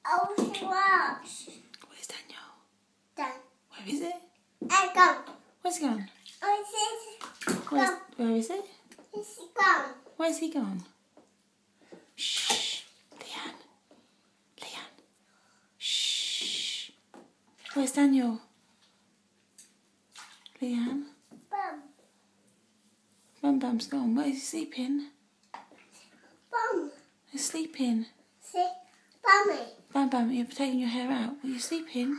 Oh, she was. Where's Daniel? Done. Where is it? I gone. Where's he gone? Oh, she's gone. Where is it? She's gone. Where's he gone? Shh. Leanne. Leanne. Shh. Where's Daniel? Leanne. Bum. Bum Bum's gone. Where is he sleeping? Bum. He's sleeping. See? Bummy. Bum Bum, you're taking your hair out. Are you sleeping?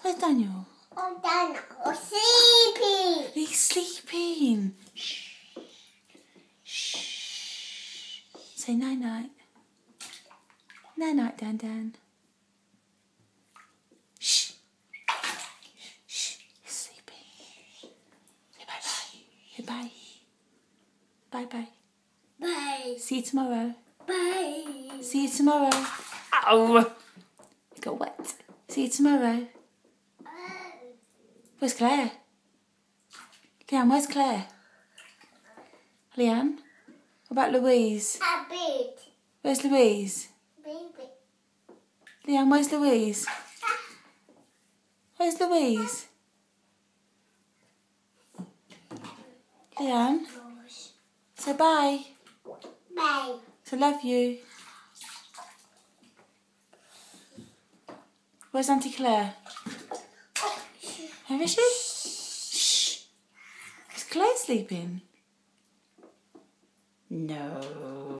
Where's Daniel? Oh, Dana. Oh, sleepy. He's sleeping. Shh. Shh. Say night night. Night night, Dan Dan. Shh. Shh. He's sleeping. Say bye bye. Say bye. Bye bye. Bye. See you tomorrow. Bye. See you tomorrow. Ow! You got wet. See you tomorrow. Where's Claire? Leanne, where's Claire? Leanne? What about Louise? A bit. Where's Louise? Baby. Leanne, where's Louise? Where's Louise? Leanne, say bye. Bye. Say love you. Where's Auntie Claire? Where is she? Shh. Is Claire sleeping? No.